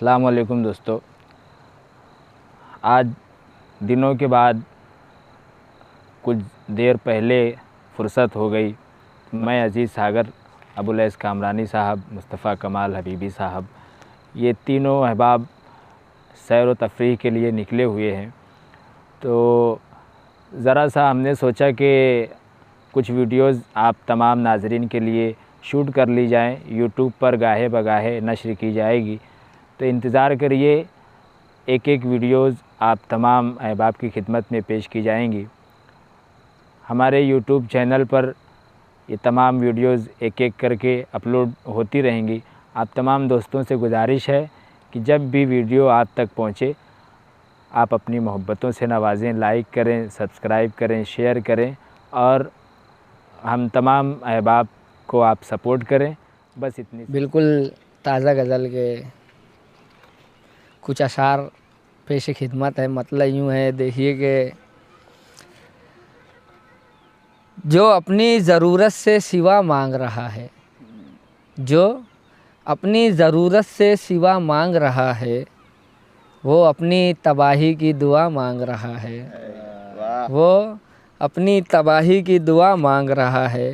अस्सलाम वालेकुम दोस्तों। आज दिनों के बाद कुछ देर पहले फ़ुर्सत हो गई। मैं अज़ीज़ सागर, अबुलैस कामरानी साहब, मुस्तफ़ा कमाल हबीबी साहब, ये तीनों अहबाब सैर व तफरीह के लिए निकले हुए हैं। तो ज़रा सा हमने सोचा कि कुछ वीडियोज़ आप तमाम नाज़रीन के लिए शूट कर ली जाएं, यूट्यूब पर गाहे बगाहे नश्र की जाएगी। तो इंतज़ार करिए, एक एक वीडियोज़ आप तमाम अहबाब की खिदमत में पेश की जाएंगी। हमारे यूट्यूब चैनल पर ये तमाम वीडियोज़ एक एक करके अपलोड होती रहेंगी। आप तमाम दोस्तों से गुजारिश है कि जब भी वीडियो आप तक पहुँचे आप अपनी मोहब्बतों से नवाजें, लाइक करें, सब्सक्राइब करें, शेयर करें और हम तमाम अहबाब को आप सपोर्ट करें। बस इतनी। बिल्कुल ताज़ा गज़ल के कुछ अशार पेश खिदमत है। मतलब यूँ है, देखिए कि जो अपनी ज़रूरत से सिवा मांग रहा है, जो अपनी ज़रूरत से सिवा मांग रहा है, वो अपनी तबाही की दुआ मांग रहा है। वो अपनी तबाही की दुआ मांग रहा है।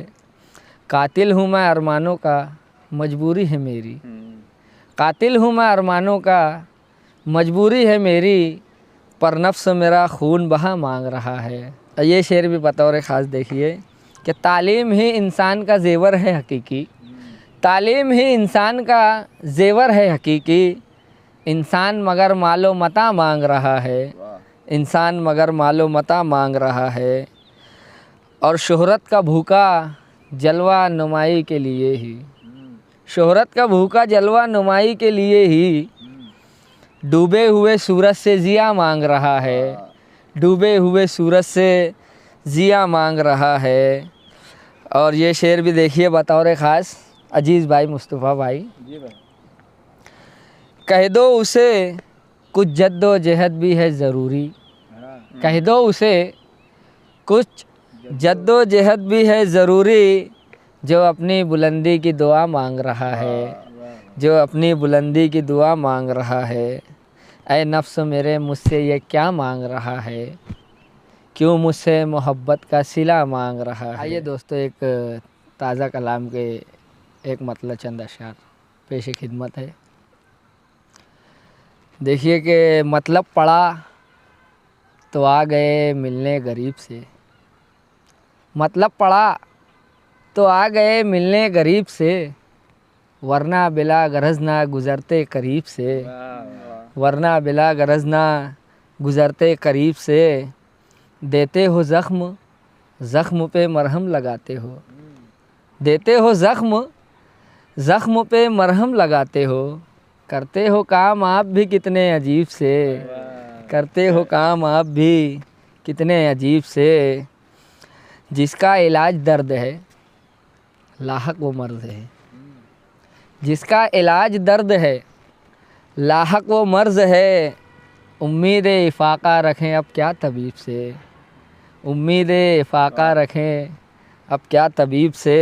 कातिल हूँ मैं अरमानों का, मजबूरी है मेरी। कातिल हूँ मैं अरमानों का, मजबूरी है मेरी, पर नफ्स मेरा खून बहा मांग रहा है। ये शेर भी बतौर ख़ास देखिए कि तालीम ही इंसान का ज़ेवर है हकीकी। तालीम ही इंसान का ज़ेवर है हकीकी। इंसान मगर मालो मता मांग रहा है। इंसान मगर मालो मता मांग रहा है। और शोहरत का भूखा जलवा नुमाई के लिए ही, शोहरत का भूखा जलवा नुमाई के लिए ही, डूबे हुए सूरज से जिया मांग रहा है। डूबे हुए सूरज से जिया मांग रहा है। और ये शेर भी देखिए बतौर ख़ास अजीज़ भाई, मुस्तफ़ा भाई। जी भाई। कह दो उसे कुछ जद्दोजहद भी है ज़रूरी। कह दो उसे कुछ जद्दोजहद भी है ज़रूरी, जो अपनी बुलंदी की दुआ मांग रहा है। जो अपनी बुलंदी की दुआ मांग रहा है। ऐ नफ्स मेरे मुझसे ये क्या मांग रहा है, क्यों मुझसे मोहब्बत का सिला मांग रहा है। आइए दोस्तों, एक ताज़ा कलाम के एक मतलब चंद अशार पेश खिदमत है। देखिए कि मतलब पड़ा तो आ गए मिलने गरीब से। मतलब पड़ा तो आ गए मिलने गरीब से, वरना बिला गरज ना गुज़रते करीब से। वरना बिला गरज ना गुज़रते करीब से, देते हो ज़ख्म, ज़ख्म पे मरहम लगाते हो। देते हो ज़ख्म, ज़ख्म पे मरहम लगाते हो। करते हो काम आप भी कितने अजीब से। करते हो काम आप भी कितने अजीब से, जिसका इलाज दर्द है लाहक वो मर्ज़ है। जिसका इलाज दर्द है लाहक वो मर्ज़ है। उम्मीद इफ़ाक़ा रखें अब क्या तबीब से। उम्मीद इफ़ाक़ा रखें अब क्या तबीब से,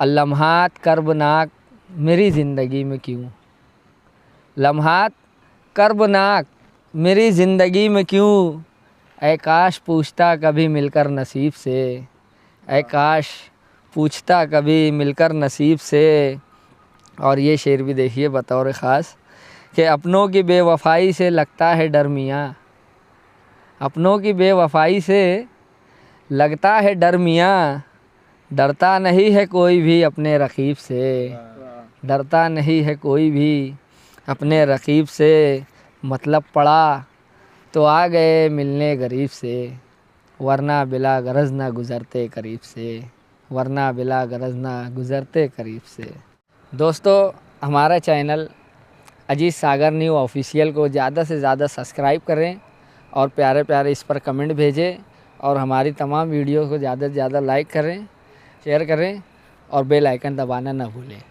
लम्हात कर्बनाक मेरी ज़िंदगी में क्यों। लम्हात कर्बनाक मेरी ज़िंदगी में क्यों, ऐ काश पूछता कभी मिलकर नसीब से। ऐ काश पूछता कभी मिलकर नसीब से। और ये शेर भी देखिए बतौर ख़ास कि अपनों की बेवफ़ाई से लगता है डर मियाँ। अपनों की बेवफ़ाई से लगता है डर मियाँ, डरता नहीं है कोई भी अपने रक़ीब से। डरता नहीं है कोई भी अपने रक़ीब से। मतलब पड़ा तो आ गए मिलने गरीब से, वरना बिला गरज ना गुज़रते करीब से। वरना बिला गरज ना गुज़रते करीब से। दोस्तों, हमारा चैनल अजीज़ सागर न्यू ऑफिशियल को ज़्यादा से ज़्यादा सब्सक्राइब करें और प्यारे प्यारे इस पर कमेंट भेजें और हमारी तमाम वीडियो को ज़्यादा से ज़्यादा लाइक करें, शेयर करें और बेल आइकन दबाना ना भूलें।